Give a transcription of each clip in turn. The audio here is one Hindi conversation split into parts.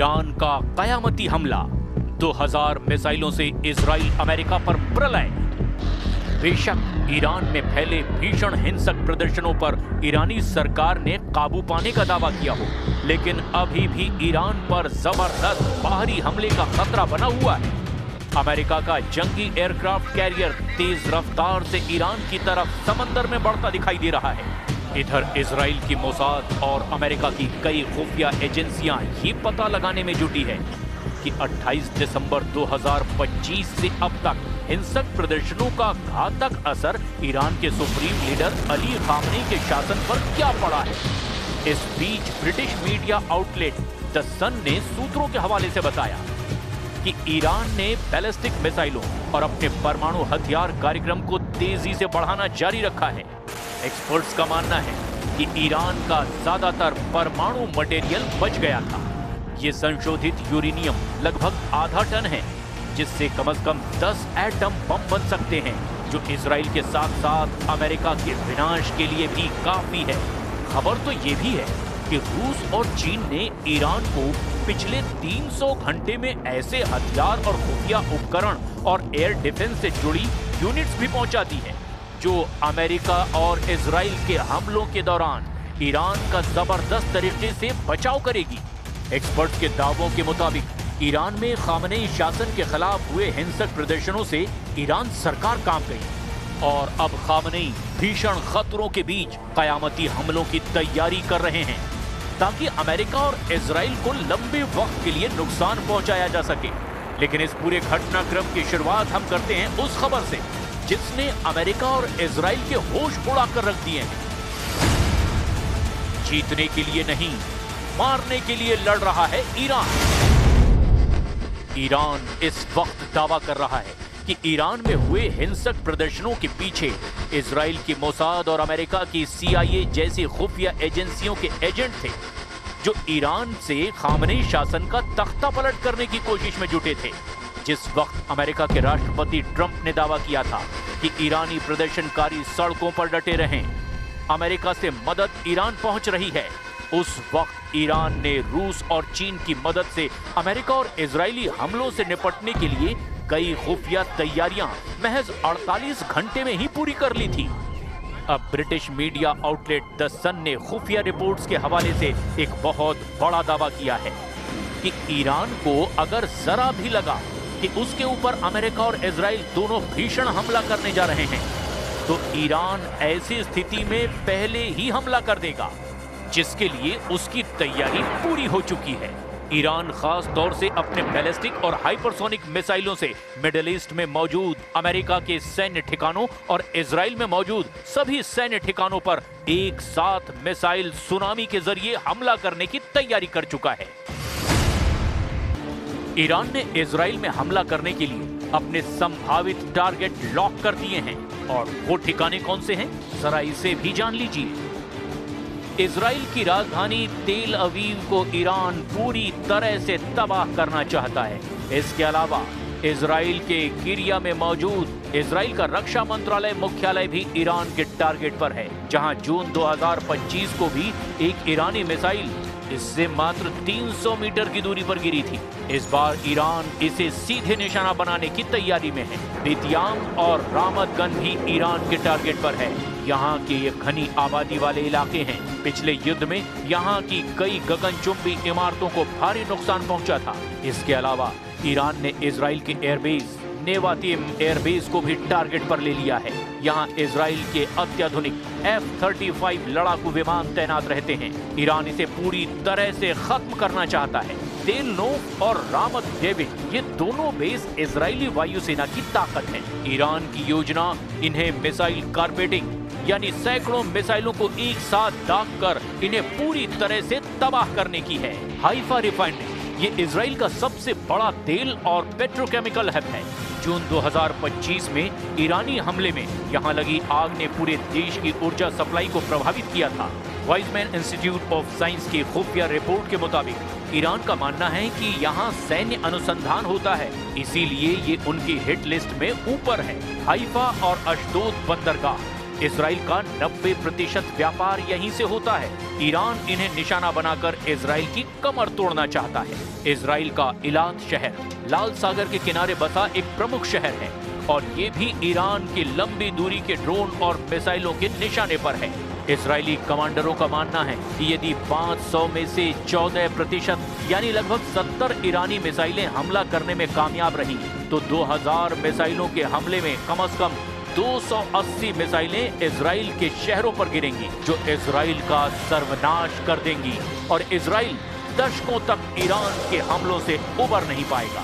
ईरान का कयामती हमला, 2000 मिसाइलों से इजराइल अमेरिका पर प्रलय। बेशक ईरान में फैले भीषण हिंसक प्रदर्शनों पर ईरानी सरकार ने काबू पाने का दावा किया हो, लेकिन अभी भी ईरान पर जबरदस्त बाहरी हमले का खतरा बना हुआ है। अमेरिका का जंगी एयरक्राफ्ट कैरियर तेज रफ्तार से ईरान की तरफ समंदर में बढ़ता दिखाई दे रहा है। इधर इजराइल की मोसाद और अमेरिका की कई खुफिया एजेंसियां ये पता लगाने में जुटी है कि 28 दिसंबर 2025 से अब तक हिंसक प्रदर्शनों का घातक असर ईरान के सुप्रीम लीडर अली खामनेई के शासन पर क्या पड़ा है। इस बीच ब्रिटिश मीडिया आउटलेट द सन ने सूत्रों के हवाले से बताया कि ईरान ने बैलिस्टिक मिसाइलों और अपने परमाणु हथियार कार्यक्रम को तेजी से बढ़ाना जारी रखा है। एक्सपर्ट्स का मानना है कि ईरान का ज्यादातर परमाणु मटेरियल बच गया था। ये संशोधित यूरेनियम लगभग आधा टन है, जिससे कम से कम 10 एटम बम बन सकते हैं, जो इजराइल के साथ साथ अमेरिका के विनाश के लिए भी काफी है। खबर तो ये भी है कि रूस और चीन ने ईरान को पिछले 300 घंटे में ऐसे हथियार और खुफिया उपकरण और एयर डिफेंस से जुड़ी यूनिट्स भी पहुंचा दी है, जो अमेरिका और इजराइल के हमलों के दौरान ईरान का जबरदस्त तरीके से बचाव करेगी। एक्सपर्ट के दावों के मुताबिक ईरान में खामनेई शासन के खिलाफ हुए हिंसक प्रदर्शनों से ईरान सरकार कांप गई और अब खामनेई भीषण खतरों के बीच कयामती हमलों की तैयारी कर रहे हैं, ताकि अमेरिका और इजराइल को लंबे वक्त के लिए नुकसान पहुंचाया जा सके। लेकिन इस पूरे घटनाक्रम की शुरुआत हम करते हैं उस खबर से जिसने अमेरिका और इजराइल के होश उड़ाकर रख दिए हैं। जीतने के लिए नहीं, मारने के लिए लड़ रहा है ईरान। ईरान इस वक्त दावा कर रहा है कि ईरान में हुए हिंसक प्रदर्शनों के पीछे इजराइल की मोसाद और अमेरिका की CIA जैसी खुफिया एजेंसियों के एजेंट थे, जो ईरान से खामनेई शासन का तख्ता पलट करने की कोशिश में जुटे थे। जिस वक्त अमेरिका के राष्ट्रपति ट्रंप ने दावा किया था कि ईरानी प्रदर्शनकारी सड़कों पर डटे रहें, अमेरिका से मदद ईरान पहुंच रही है, उस वक्त ईरान ने रूस और चीन की मदद से अमेरिका और इजरायली हमलों से निपटने के लिए कई खुफिया तैयारियां महज 48 घंटे में ही पूरी कर ली थी। अब ब्रिटिश मीडिया आउटलेट द सन ने खुफिया रिपोर्ट्स के हवाले से एक बहुत बड़ा दावा किया है कि ईरान को अगर जरा भी लगा कि उसके ऊपर अमेरिका और इजराइल दोनों भीषण हमला करने जा रहे हैं, तो ईरान ऐसी स्थिति में पहले ही हमला कर देगा, जिसके लिए उसकी तैयारी पूरी हो चुकी है। ईरान खास तौर से अपने बैलिस्टिक और हाइपरसोनिक मिसाइलों से मिडिल ईस्ट में मौजूद अमेरिका के सैन्य ठिकानों और इजराइल में मौजूद सभी सैन्य ठिकानों पर एक साथ मिसाइल सुनामी के जरिए हमला करने की तैयारी कर चुका है। ईरान ने इजराइल में हमला करने के लिए अपने संभावित टारगेट लॉक कर दिए हैं, और वो ठिकाने कौन से हैं, जरा इसे भी जान लीजिए। इजराइल की राजधानी तेल अवीव को ईरान पूरी तरह से तबाह करना चाहता है। इसके अलावा इजराइल के किरिया में मौजूद इजराइल का रक्षा मंत्रालय मुख्यालय भी ईरान के टारगेट पर है, जहां जून 2025 को भी एक ईरानी मिसाइल इससे मात्र 300 मीटर की दूरी पर गिरी थी। इस बार ईरान इसे सीधे निशाना बनाने की तैयारी में है। बेतियाम और रामत गन भी ईरान के टारगेट पर है। यहाँ के ये घनी आबादी वाले इलाके हैं। पिछले युद्ध में यहाँ की कई गगनचुंबी इमारतों को भारी नुकसान पहुंचा था। इसके अलावा ईरान ने इजराइल के एयरबेस नेवातिम एयरबेस को भी टारगेट पर ले लिया है। यहाँ इजराइल के अत्याधुनिक F-35 लड़ाकू विमान तैनात रहते हैं। ईरान इसे पूरी तरह से खत्म करना चाहता है। तेल नोफ और रामत डेविड, ये दोनों बेस इजरायली वायुसेना की ताकत है। ईरान की योजना इन्हें मिसाइल कारपेटिंग यानी सैकड़ों मिसाइलों को एक साथ दाग कर इन्हें पूरी तरह से तबाह करने की है। हाइफा रिफाइनरी ये इजराइल का सबसे बड़ा तेल और पेट्रोकेमिकल हब है। जून 2025 में ईरानी हमले में यहां लगी आग ने पूरे देश की ऊर्जा सप्लाई को प्रभावित किया था। वाइजमैन इंस्टीट्यूट ऑफ साइंस की खुफिया रिपोर्ट के मुताबिक ईरान का मानना है कि यहां सैन्य अनुसंधान होता है, इसीलिए ये उनकी हिट लिस्ट में ऊपर है। हाइफा और अशदोद बंदरगाह इजराइल का 90% व्यापार यहीं से होता है। ईरान इन्हें निशाना बनाकर इजराइल की कमर तोड़ना चाहता है। इजराइल का इलाद शहर लाल सागर के किनारे बसा एक प्रमुख शहर है और ये भी ईरान की लंबी दूरी के ड्रोन और मिसाइलों के निशाने पर है। इजरायली कमांडरों का मानना है कि यदि 500 में से 14% यानी लगभग 70 ईरानी मिसाइलें हमला करने में कामयाब रही तो 2000 मिसाइलों के हमले में कम से कम 280 मिसाइलें इजराइल के शहरों पर गिरेंगी, जो इजराइल का सर्वनाश कर देंगी और इजराइल दशकों तक ईरान के हमलों से उबर नहीं पाएगा।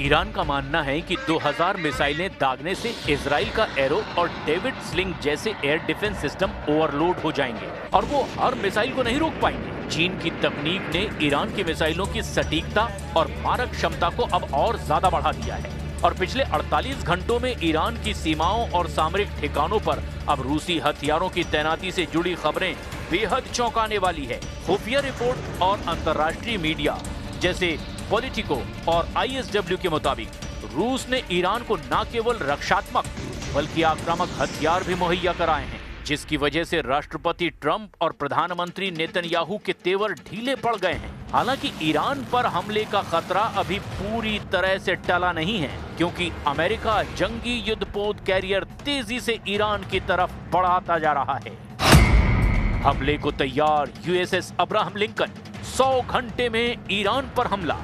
ईरान का मानना है कि 2000 मिसाइलें दागने से इजराइल का एरो और डेविड स्लिंग जैसे एयर डिफेंस सिस्टम ओवरलोड हो जाएंगे और वो हर मिसाइल को नहीं रोक पाएंगे। चीन की तकनीक ने ईरान की मिसाइलों की सटीकता और मारक क्षमता को अब और ज्यादा बढ़ा दिया है और पिछले 48 घंटों में ईरान की सीमाओं और सामरिक ठिकानों पर अब रूसी हथियारों की तैनाती से जुड़ी खबरें बेहद चौंकाने वाली है। खुफिया रिपोर्ट और अंतर्राष्ट्रीय मीडिया जैसे पॉलिटिको और ISW के मुताबिक रूस ने ईरान को न केवल रक्षात्मक बल्कि आक्रामक हथियार भी मुहैया कराए हैं, जिसकी वजह से राष्ट्रपति ट्रंप और प्रधानमंत्री नेतन्याहू के तेवर ढीले पड़ गए हैं। हालांकि ईरान पर हमले का खतरा अभी पूरी तरह से टला नहीं है, क्योंकि अमेरिका जंगी युद्धपोत कैरियर तेजी से ईरान की तरफ बढ़ाता जा रहा है। हमले को तैयार USS अब्राहम लिंकन, 100 घंटे में ईरान पर हमला।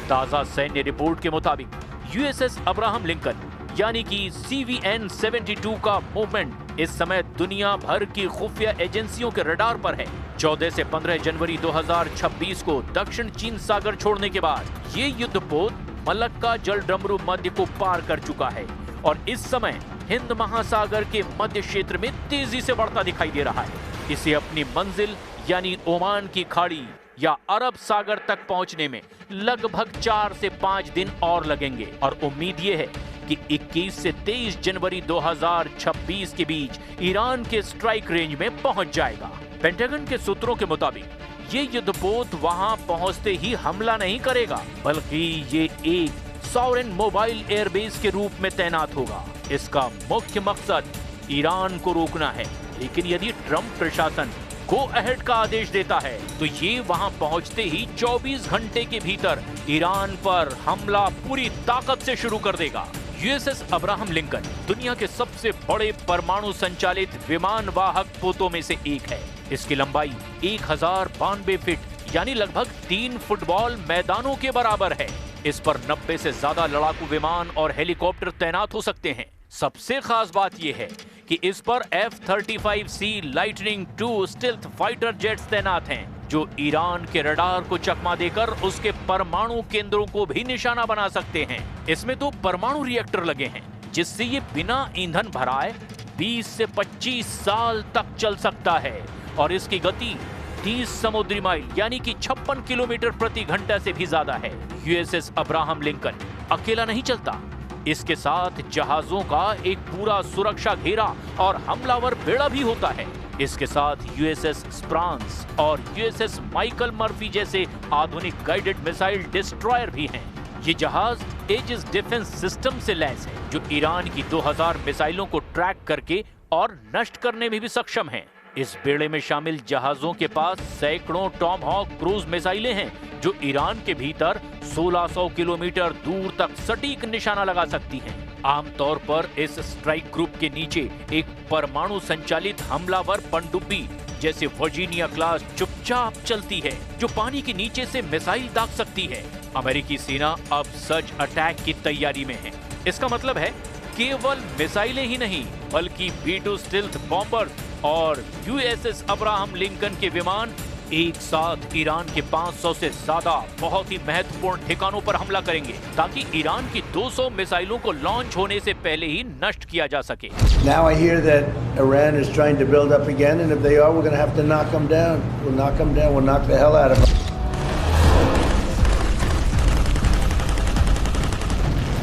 ताजा सैन्य रिपोर्ट के मुताबिक USS अब्राहम लिंकन यानी कि CVN-72 का मूवमेंट इस समय दुनिया भर की खुफिया एजेंसियों के रडार पर है। 14 से 15 जनवरी 2026 को दक्षिण चीन सागर छोड़ने के बाद ये युद्धपोत मलक्का जलडमरू मध्य को पार कर चुका है और इस समय हिंद महासागर के मध्य क्षेत्र में तेजी से बढ़ता दिखाई दे रहा है। इसे अपनी मंजिल यानी ओमान की खाड़ी या अरब सागर तक पहुंचने में लगभग 4 से 5 दिन और लगेंगे और उम्मीद ये है कि 21 से 23 जनवरी 2026 के बीच ईरान के स्ट्राइक रेंज में पहुंच जाएगा। पेंटागन के सूत्रों के मुताबिक ये युद्धपोत वहां पहुंचते ही हमला नहीं करेगा, बल्कि ये एक सॉवरेन मोबाइल एयरबेस के रूप में तैनात होगा। इसका मुख्य मकसद ईरान को रोकना है, लेकिन यदि ट्रंप प्रशासन गो अहेड का आदेश देता है तो ये वहां पहुंचते ही 24 घंटे के भीतर ईरान पर हमला पूरी ताकत से शुरू कर देगा। USS अब्राहम लिंकन दुनिया के सबसे बड़े परमाणु संचालित विमान वाहक पोतों में से एक है। इसकी लंबाई 1092 फीट यानी लगभग 3 फुटबॉल मैदानों के बराबर है। इस पर 90 से ज्यादा लड़ाकू विमान और हेलीकॉप्टर तैनात हो सकते हैं। सबसे खास बात यह है कि इस पर F-35C lightning II stealth fighter jets तैनात हैं, जो ईरान के रडार को चकमा देकर उसके परमाणु केंद्रों को भी निशाना बना सकते हैं। इसमें 2 परमाणु रिएक्टर लगे हैं, जिससे ये बिना ईंधन भराए 20 से 25 साल तक चल सकता है और इसकी गति 30 समुद्री माइल यानी कि 56 किलोमीटर प्रति घंटा से भी ज्यादा है। USS अब्राहम लिंकन अकेला नहीं चलता, इसके साथ जहाजों का एक पूरा सुरक्षा घेरा और हमलावर बेड़ा भी होता है। इसके साथ USS स्प्रांस और USS माइकल मर्फी जैसे आधुनिक गाइडेड मिसाइल डिस्ट्रॉयर भी हैं। ये जहाज एजिस डिफेंस सिस्टम से लैस है, जो ईरान की 2000 मिसाइलों को ट्रैक करके और नष्ट करने में भी सक्षम है। इस बेड़े में शामिल जहाजों के पास सैकड़ों टॉमहॉक क्रूज मिसाइलें हैं, जो ईरान के भीतर 1600 किलोमीटर दूर तक सटीक निशाना लगा सकती हैं। आमतौर पर इस स्ट्राइक ग्रुप के नीचे एक परमाणु संचालित हमलावर पनडुब्बी जैसे वर्जीनिया क्लास चुपचाप चलती है, जो पानी के नीचे से मिसाइल दाग सकती है। अमेरिकी सेना अब सर्च अटैक की तैयारी में है। इसका मतलब है केवल मिसाइलें ही नहीं, बल्कि B-2 स्टेल्थ बॉम्बर और USS अब्राहम लिंकन के विमान एक साथ ईरान के 500 से ज्यादा बहुत ही महत्वपूर्ण ठिकानों पर हमला करेंगे ताकि ईरान की 200 मिसाइलों को लॉन्च होने से पहले ही नष्ट किया जा सके। Now I hear that Iran is trying to build up again, and if they are, we're going to have to knock them down. We'll knock them down. We'll knock the hell out of them.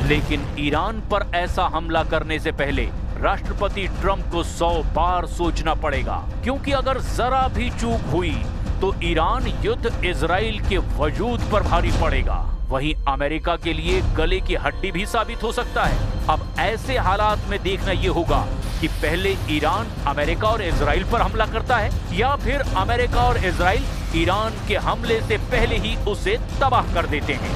लेकिन ईरान पर ऐसा हमला करने से पहले राष्ट्रपति ट्रंप को 100 बार सोचना पड़ेगा, क्योंकि अगर जरा भी चूक हुई तो ईरान युद्ध इजराइल के वजूद पर भारी पड़ेगा। वहीं अमेरिका के लिए गले की हड्डी भी साबित हो सकता है। अब ऐसे हालात में देखना यह होगा कि पहले ईरान अमेरिका और इजराइल पर हमला करता है या फिर अमेरिका और इजराइल ईरान के हमले से पहले ही उसे तबाह कर देते हैं।